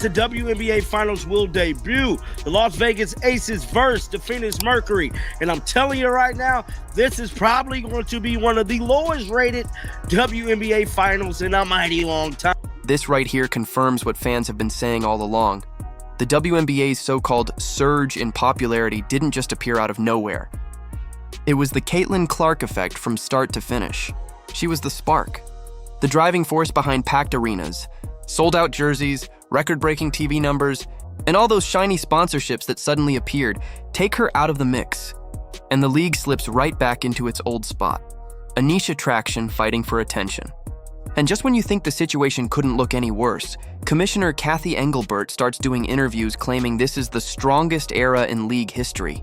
The WNBA Finals will debut. The Las Vegas Aces versus the Phoenix Mercury. And I'm telling you right now, this is probably going to be one of the lowest rated WNBA Finals in a mighty long time. This right here confirms what fans have been saying all along. The WNBA's so-called surge in popularity didn't just appear out of nowhere. It was the Caitlin Clark effect from start to finish. She was the spark, the driving force behind packed arenas, sold-out jerseys, record-breaking TV numbers, and all those shiny sponsorships that suddenly appeared. Take her out of the mix, and the league slips right back into its old spot, a niche attraction fighting for attention. And just when you think the situation couldn't look any worse, Commissioner Cathy Engelbert starts doing interviews claiming this is the strongest era in league history.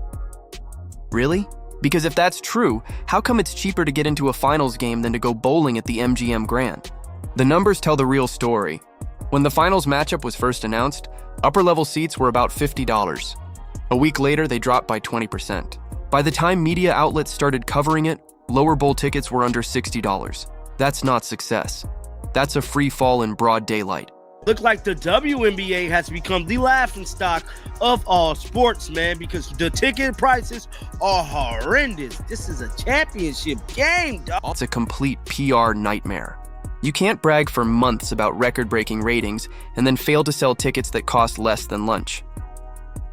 Really? Because if that's true, how come it's cheaper to get into a finals game than to go bowling at the MGM Grand? The numbers tell the real story. When the finals matchup was first announced, upper-level seats were about $50. A week later, they dropped by 20%. By the time media outlets started covering it, lower bowl tickets were under $60. That's not success. That's a free fall in broad daylight. Look like the WNBA has become the laughingstock of all sports, man, because the ticket prices are horrendous. This is a championship game, dog. It's a complete PR nightmare. You can't brag for months about record-breaking ratings and then fail to sell tickets that cost less than lunch.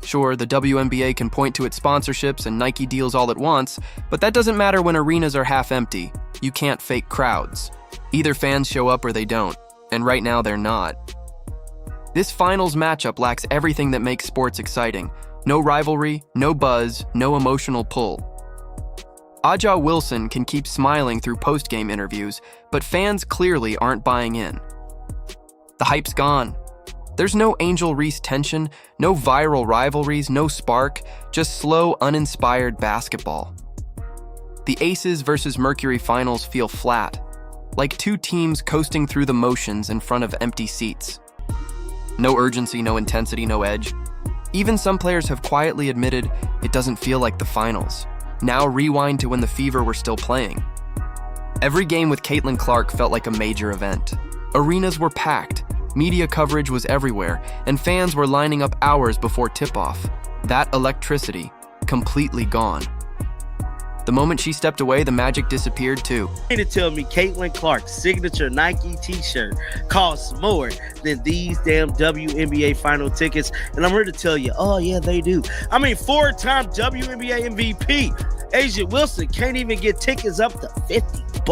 Sure, the WNBA can point to its sponsorships and Nike deals all it wants, but that doesn't matter when arenas are half empty. You can't fake crowds. Either fans show up or they don't, and right now they're not. This finals matchup lacks everything that makes sports exciting. No rivalry, no buzz, no emotional pull. Aja Wilson can keep smiling through post-game interviews, but fans clearly aren't buying in. The hype's gone. There's no Angel Reese tension, no viral rivalries, no spark, just slow, uninspired basketball. The Aces versus Mercury finals feel flat, like two teams coasting through the motions in front of empty seats. No urgency, no intensity, no edge. Even some players have quietly admitted it doesn't feel like the finals. Now rewind to when the Fever were still playing. Every game with Caitlin Clark felt like a major event. Arenas were packed, media coverage was everywhere, and fans were lining up hours before tip-off. That electricity, completely gone. The moment she stepped away, the magic disappeared too. You mean to tell me Caitlin Clark's signature Nike t-shirt costs more than these damn WNBA final tickets? And I'm here to tell you, oh yeah, they do. I mean, 4-time WNBA MVP A'ja Wilson can't even get tickets up to $50.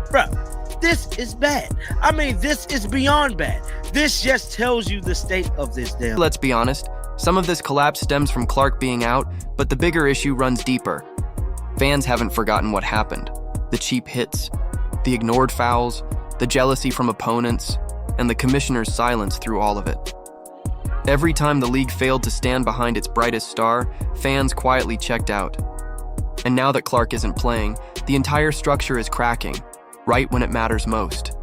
Bruh, this is bad. I mean, this is beyond bad. This just tells you the state of this damn. Let's be honest, some of this collapse stems from Clark being out, but the bigger issue runs deeper. Fans haven't forgotten what happened. The cheap hits, the ignored fouls, the jealousy from opponents, and the commissioner's silence through all of it. Every time the league failed to stand behind its brightest star, fans quietly checked out. And now that Clark isn't playing, the entire structure is cracking, right when it matters most.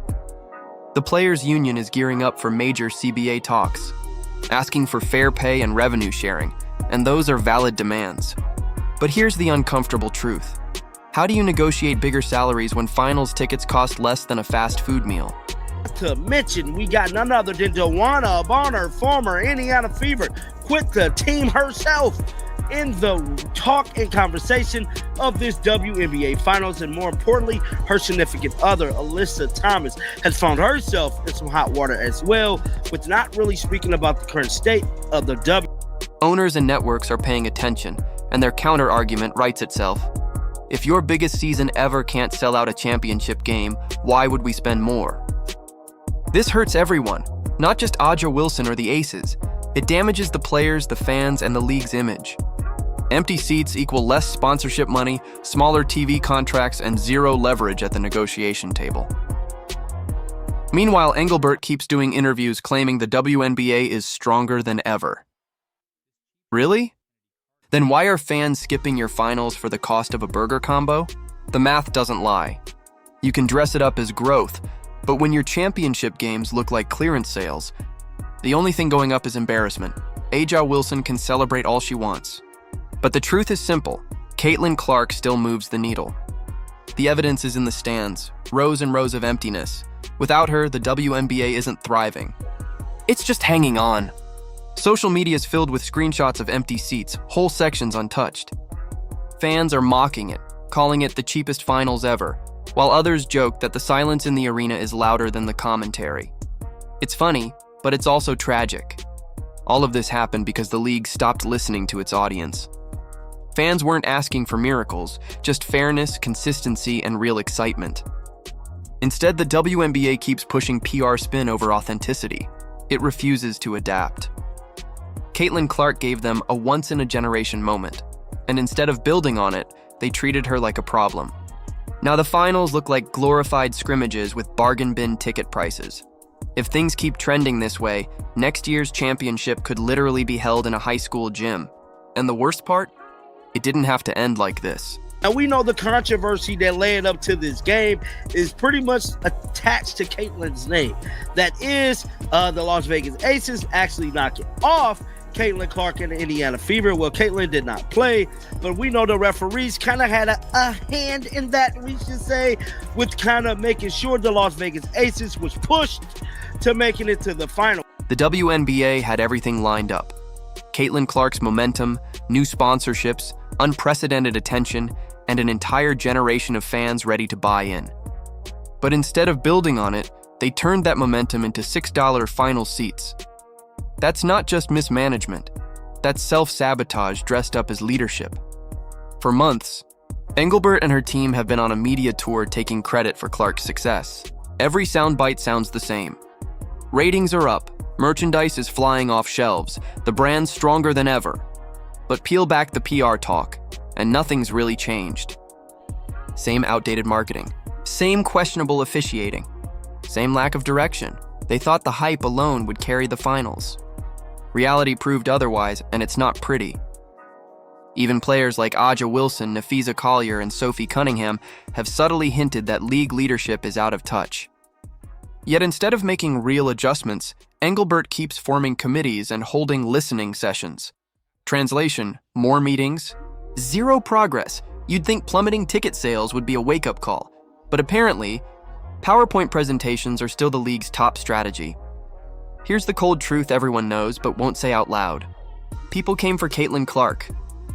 The Players' Union is gearing up for major CBA talks, asking for fair pay and revenue sharing, and those are valid demands. But here's the uncomfortable truth. How do you negotiate bigger salaries when finals tickets cost less than a fast food meal? To mention, we got none other than Dewana Bonner, former Indiana Fever, quit the team herself in the talk and conversation of this WNBA Finals, and more importantly, her significant other, Alyssa Thomas, has found herself in some hot water as well, with not really speaking about the current state of the W. Owners and networks are paying attention, and their counter-argument writes itself. If your biggest season ever can't sell out a championship game, why would we spend more? This hurts everyone, not just Aja Wilson or the Aces. It damages the players, the fans, and the league's image. Empty seats equal less sponsorship money, smaller TV contracts, and zero leverage at the negotiation table. Meanwhile, Engelbert keeps doing interviews claiming the WNBA is stronger than ever. Really? Then why are fans skipping your finals for the cost of a burger combo? The math doesn't lie. You can dress it up as growth, but when your championship games look like clearance sales, the only thing going up is embarrassment. A'ja Wilson can celebrate all she wants. But the truth is simple. Caitlin Clark still moves the needle. The evidence is in the stands, rows and rows of emptiness. Without her, the WNBA isn't thriving. It's just hanging on. Social media is filled with screenshots of empty seats, whole sections untouched. Fans are mocking it, calling it the cheapest finals ever, while others joke that the silence in the arena is louder than the commentary. It's funny, but it's also tragic. All of this happened because the league stopped listening to its audience. Fans weren't asking for miracles, just fairness, consistency, and real excitement. Instead, the WNBA keeps pushing PR spin over authenticity. It refuses to adapt. Caitlin Clark gave them a once-in-a-generation moment, and instead of building on it, they treated her like a problem. Now the finals look like glorified scrimmages with bargain bin ticket prices. If things keep trending this way, next year's championship could literally be held in a high school gym. And the worst part? It didn't have to end like this. Now we know the controversy that led up to this game is pretty much attached to Caitlin's name. That is the Las Vegas Aces actually knocking off Caitlin Clark and the Indiana Fever. Well, Caitlin did not play, but we know the referees kind of had a hand in that, we should say, with kind of making sure the Las Vegas Aces was pushed to making it to the final. The WNBA had everything lined up. Caitlin Clark's momentum, new sponsorships, unprecedented attention, and an entire generation of fans ready to buy in. But instead of building on it, they turned that momentum into $6 final seats. That's not just mismanagement. That's self-sabotage dressed up as leadership. For months, Engelbert and her team have been on a media tour taking credit for Clark's success. Every soundbite sounds the same. Ratings are up, merchandise is flying off shelves, the brand's stronger than ever. But peel back the PR talk, and nothing's really changed. Same outdated marketing, same questionable officiating, same lack of direction. They thought the hype alone would carry the finals. Reality proved otherwise, and it's not pretty. Even players like Aja Wilson, Nafisa Collier, and Sophie Cunningham have subtly hinted that league leadership is out of touch. Yet instead of making real adjustments, Engelbert keeps forming committees and holding listening sessions. Translation: more meetings, zero progress. You'd think plummeting ticket sales would be a wake-up call, but apparently, PowerPoint presentations are still the league's top strategy. Here's the cold truth everyone knows but won't say out loud. People came for Caitlin Clark,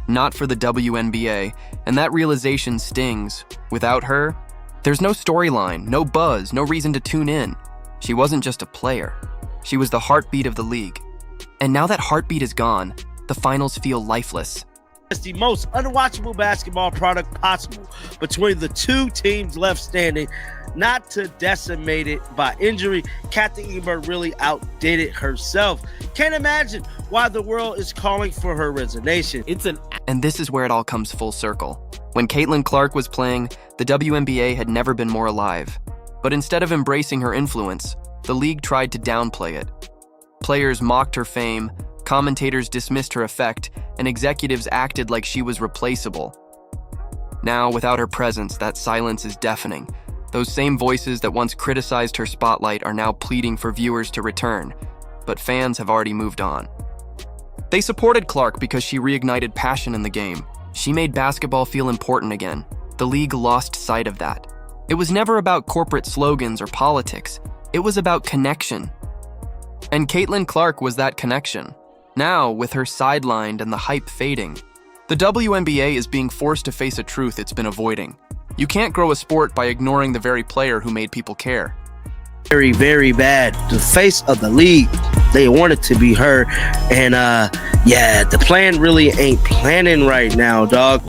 not for the WNBA, and that realization stings. Without her, there's no storyline, no buzz, no reason to tune in. She wasn't just a player. She was the heartbeat of the league. And now that heartbeat is gone, the finals feel lifeless. It's the most unwatchable basketball product possible between the two teams left standing. Not to decimate it by injury, Kathy Ebert really outdid it herself. Can't imagine why the world is calling for her resignation. And this is where it all comes full circle. When Caitlin Clark was playing, the WNBA had never been more alive. But instead of embracing her influence, the league tried to downplay it. Players mocked her fame, commentators dismissed her effect, and executives acted like she was replaceable. Now, without her presence, that silence is deafening. Those same voices that once criticized her spotlight are now pleading for viewers to return, but fans have already moved on. They supported Clark because she reignited passion in the game. She made basketball feel important again. The league lost sight of that. It was never about corporate slogans or politics. It was about connection. And Caitlin Clark was that connection. Now, with her sidelined and the hype fading, the WNBA is being forced to face a truth it's been avoiding. You can't grow a sport by ignoring the very player who made people care. Very, very bad. The face of the league, they want it to be her. And yeah, the plan really ain't planning right now, dog.